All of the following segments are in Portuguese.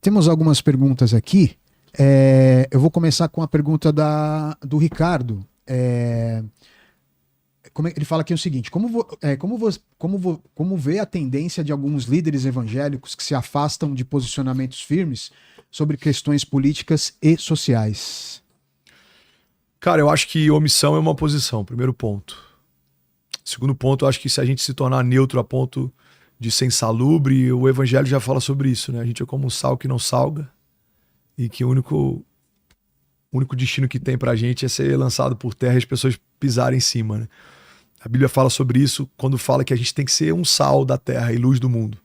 Temos algumas perguntas aqui. Eu vou começar com a pergunta do Ricardo. Ele fala aqui o seguinte: como vê a tendência de alguns líderes evangélicos que se afastam de posicionamentos firmes sobre questões políticas e sociais? Cara, eu acho que omissão é uma posição, primeiro ponto. Segundo ponto, eu acho que se a gente se tornar neutro a ponto de ser insalubre, o evangelho já fala sobre isso, né? A gente é como um sal que não salga e que o único destino que tem pra gente é ser lançado por terra e as pessoas pisarem em cima, né? A Bíblia fala sobre isso quando fala que a gente tem que ser um sal da terra e luz do mundo.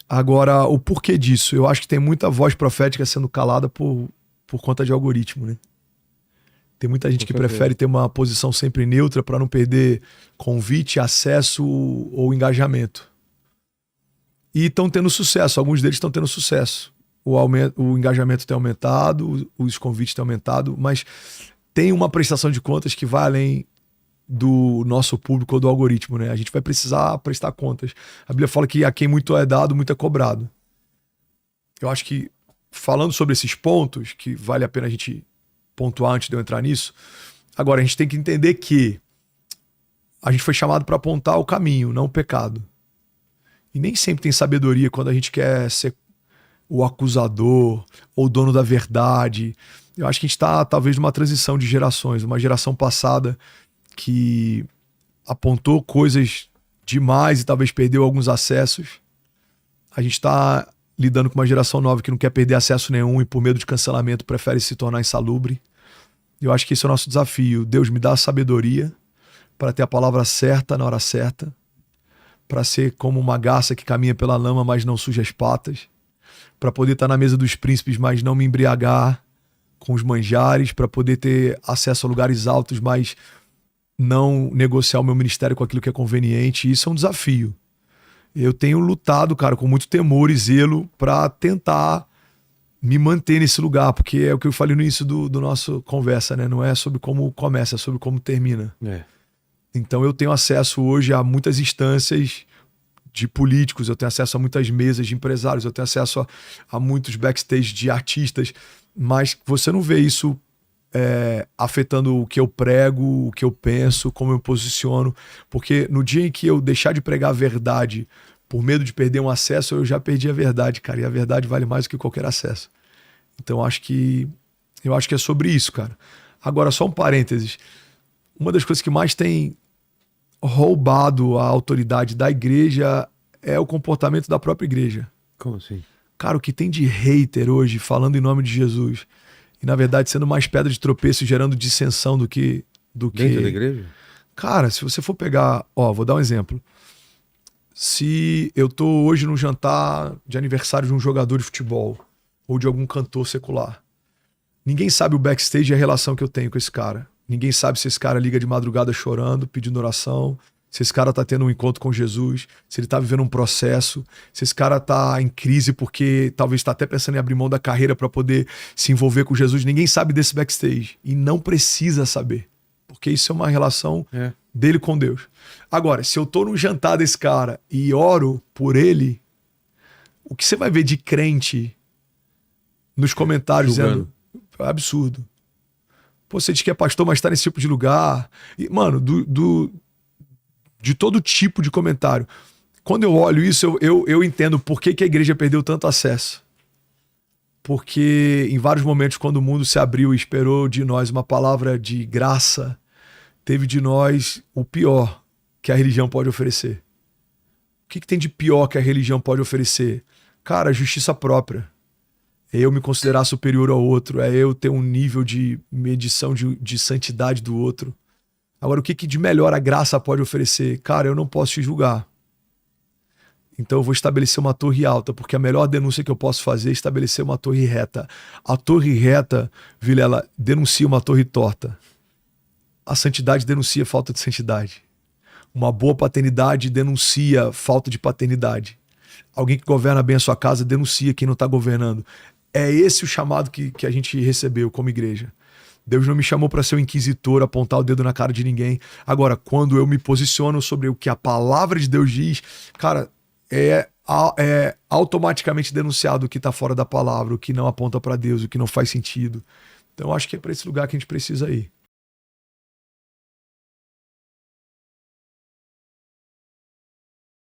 Agora, o porquê disso? Eu acho que tem muita voz profética sendo calada por conta de algoritmo, né? Tem muita gente que prefere ter uma posição sempre neutra para não perder convite, acesso ou engajamento. E estão tendo sucesso, alguns deles estão tendo sucesso. O engajamento tem aumentado, os convites têm aumentado, mas tem uma prestação de contas que vai além do nosso público ou do algoritmo, né? A gente vai precisar prestar contas. A Bíblia fala que a quem muito é dado, muito é cobrado. Eu acho que, falando sobre esses pontos, que vale a pena a gente pontuar antes de eu entrar nisso, agora a gente tem que entender que a gente foi chamado para apontar o caminho, não o pecado. E nem sempre tem sabedoria quando a gente quer ser o acusador ou o dono da verdade. Eu acho que a gente está talvez numa transição de gerações, uma geração passada que apontou coisas demais e talvez perdeu alguns acessos. A gente está lidando com uma geração nova que não quer perder acesso nenhum e por medo de cancelamento prefere se tornar insalubre. Eu acho que esse é o nosso desafio. Deus me dá a sabedoria para ter a palavra certa na hora certa, para ser como uma garça que caminha pela lama, mas não suja as patas, para poder estar na mesa dos príncipes, mas não me embriagar com os manjares, para poder ter acesso a lugares altos, mas não negociar o meu ministério com aquilo que é conveniente. Isso é um desafio. Eu tenho lutado, cara, com muito temor e zelo para tentar me manter nesse lugar, porque é o que eu falei no início do nosso conversa, né? Não é sobre como começa, é sobre como termina. Então eu tenho acesso hoje a muitas instâncias de políticos, eu tenho acesso a muitas mesas de empresários, eu tenho acesso a muitos backstage de artistas, mas você não vê isso afetando o que eu prego, o que eu penso, como eu me posiciono, porque no dia em que eu deixar de pregar a verdade por medo de perder um acesso, eu já perdi a verdade, cara, e a verdade vale mais do que qualquer acesso. Então eu acho que é sobre isso, cara. Agora, só um parênteses, uma das coisas que mais tem roubado a autoridade da igreja é o comportamento da própria igreja. Como assim? Cara, o que tem de hater hoje falando em nome de Jesus e, na verdade, sendo mais pedra de tropeço e gerando dissensão do que... Dentro da igreja? Cara, se você for pegar... vou dar um exemplo. Se eu tô hoje num jantar de aniversário de um jogador de futebol ou de algum cantor secular, ninguém sabe o backstage e a relação que eu tenho com esse cara. Ninguém sabe se esse cara liga de madrugada chorando, pedindo oração, se esse cara tá tendo um encontro com Jesus, se ele tá vivendo um processo, se esse cara tá em crise porque talvez tá até pensando em abrir mão da carreira para poder se envolver com Jesus. Ninguém sabe desse backstage e não precisa saber, porque isso é uma relação dele com Deus. Agora, se eu tô num jantar desse cara e oro por ele, o que você vai ver de crente nos comentários dizendo é absurdo. Pô, você diz que é pastor, mas tá nesse tipo de lugar. E, mano, de todo tipo de comentário. Quando eu olho isso, eu entendo por que a igreja perdeu tanto acesso. Porque em vários momentos, quando o mundo se abriu e esperou de nós uma palavra de graça, teve de nós o pior que a religião pode oferecer. O que tem de pior que a religião pode oferecer? Cara, justiça própria. É eu me considerar superior ao outro, é eu ter um nível de medição de santidade do outro. Agora, o que de melhor a graça pode oferecer? Cara, eu não posso te julgar. Então eu vou estabelecer uma torre alta, porque a melhor denúncia que eu posso fazer é estabelecer uma torre reta. A torre reta, Vilela, denuncia uma torre torta. A santidade denuncia falta de santidade. Uma boa paternidade denuncia falta de paternidade. Alguém que governa bem a sua casa denuncia quem não está governando. É esse o chamado que a gente recebeu como igreja. Deus não me chamou para ser um inquisitor, apontar o dedo na cara de ninguém. Agora, quando eu me posiciono sobre o que a palavra de Deus diz, cara, é automaticamente denunciado o que está fora da palavra, o que não aponta para Deus, o que não faz sentido. Então, eu acho que é para esse lugar que a gente precisa ir.